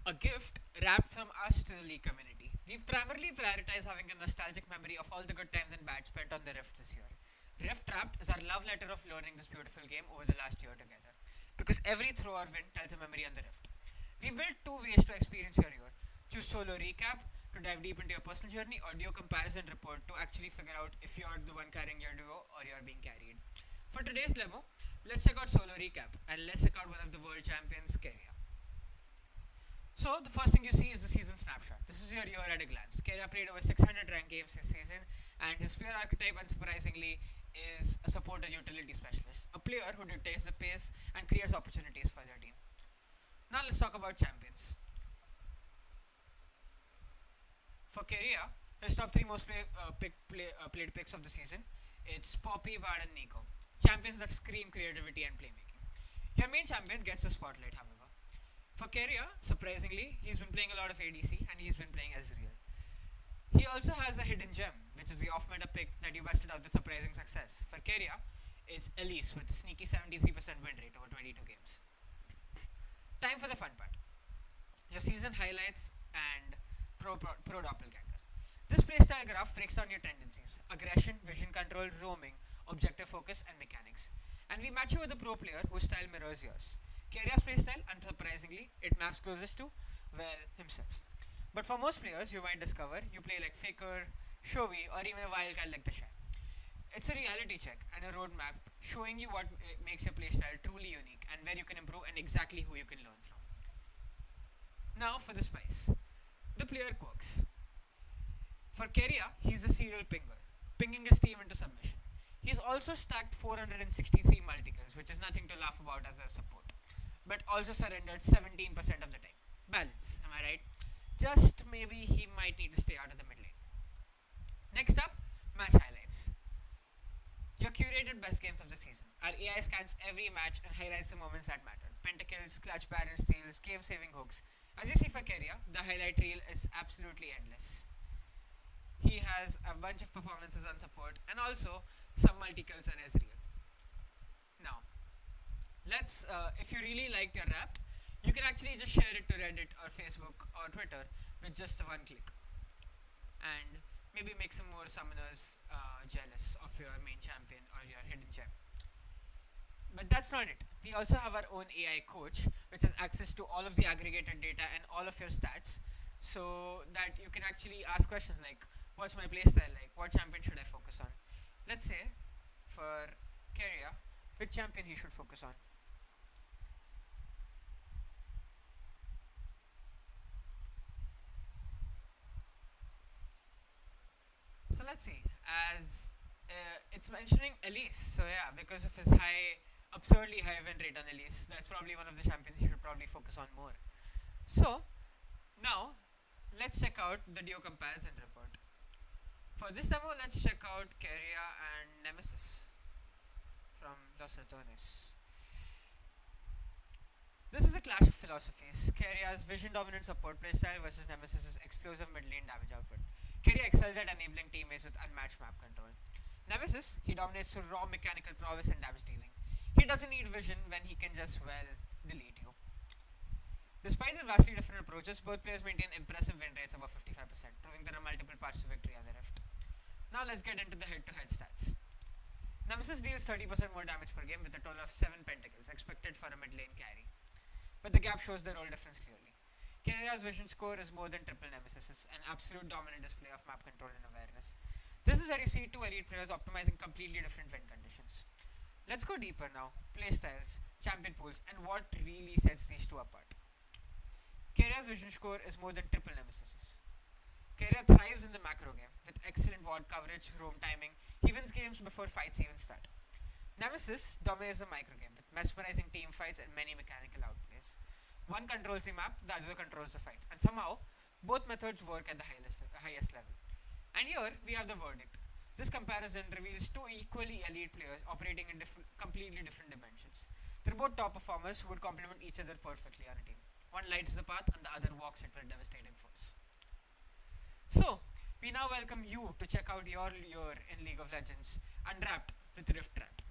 A gift wrapped from us to the League community. We've primarily prioritized having a nostalgic memory of all the good times and bad spent on the Rift this year. Rift Wrapped is our love letter of learning this beautiful game over the last year together. Because every throw or win tells a memory on the Rift. We built two ways to experience your year. Choose solo recap to dive deep into your personal journey, or duo comparison report to actually figure out if you're the one carrying your duo or you're being carried. For today's demo, let's check out solo recap and let's check out one of the world champions, Keria. So the first thing you see is the season snapshot. This is your year at a glance. Keria played over 600 ranked games this season, and his spear archetype, unsurprisingly, is a supporter utility specialist, a player who dictates the pace and creates opportunities for their team. Now let's talk about champions. For Keria, his top three most played picks of the season, it's Poppy, Bard, and Nico. Champions that scream creativity and playmaking. Your main champion gets the spotlight, however. For Keria, surprisingly, he's been playing a lot of ADC and he's been playing Ezreal. He also has a hidden gem, which is the off-meta pick that you busted out with surprising success. For Keria, it's Elise with a sneaky 73% win rate over 22 games. Time for the fun part. Your season highlights and pro doppelganger. This playstyle graph breaks down your tendencies: aggression, vision control, roaming, objective focus, and mechanics. And we match you with a pro player whose style mirrors yours. Keria's playstyle, unsurprisingly, it maps closest to, well, himself. But for most players, you might discover you play like Faker, Showy, or even a wildcard like the Shy. It's a reality check and a roadmap showing you what makes your playstyle truly unique and where you can improve and exactly who you can learn from. Now for the spice. The player quirks. For Keria, he's the serial pinger, pinging his team into submission. He's also stacked 463 multicills, which is nothing to laugh about as a support, but also surrendered 17% of the time. Balance, am I right? Just maybe he might need to stay out of the mid lane. Next up, match highlights. Your curated best games of the season. Our AI scans every match and highlights the moments that matter. Pentakills, clutch baron steals, game saving hooks. As you see for Keria, the highlight reel is absolutely endless. He has a bunch of performances on support and also some multi-kills on Ezreal. Now, if you really liked your Wrapped, you can actually just share it to Reddit or Facebook or Twitter with just one click. And maybe make some more summoners jealous of your main champion or your hidden gem. But that's not it. We also have our own AI coach, which has access to all of the aggregated data and all of your stats, so that you can actually ask questions like, what's my playstyle like? What champion should I focus on? Let's say, for Keria, which champion he should focus on. So let's see. As it's mentioning Elise, so yeah, because of his absurdly high win rate on Elise, that's probably one of the champions he should probably focus on more. So now let's check out the duo comparison report. For this demo, let's check out Keria and Nemesis from Los Ratones. This is a clash of philosophies. Keria's vision dominant support playstyle versus Nemesis's explosive mid lane damage output. Keria excels at enabling teammates with unmatched map control. Nemesis, he dominates through raw mechanical prowess and damage dealing. He doesn't need vision when he can just, well, delete you. Despite their vastly different approaches, both players maintain impressive win rates above 55%, proving there are multiple paths to victory on the Rift. Now let's get into the head-to-head stats. Nemesis deals 30% more damage per game with a total of 7 pentakills, expected for a mid lane carry. But the gap shows the role difference clearly. Keria's vision score is more than triple Nemesis's, an absolute dominant display of map control and awareness. This is where you see two elite players optimizing completely different win conditions. Let's go deeper now. Playstyles, champion pools, and what really sets these two apart. Keria's vision score is more than triple Nemesis's. Keria thrives in the macro game, with excellent ward coverage, roam timing. He wins games before fights even start. Nemesis dominates the micro game, with mesmerizing team fights and many mechanical outplays. One controls the map, the other controls the fights, and somehow, both methods work at the highest level. And here, we have the verdict. This comparison reveals two equally elite players operating in completely different dimensions. They're both top performers who would complement each other perfectly on a team. One lights the path and the other walks it with devastating force. So, we now welcome you to check out your year in League of Legends, Unwrapped with Rift Rat.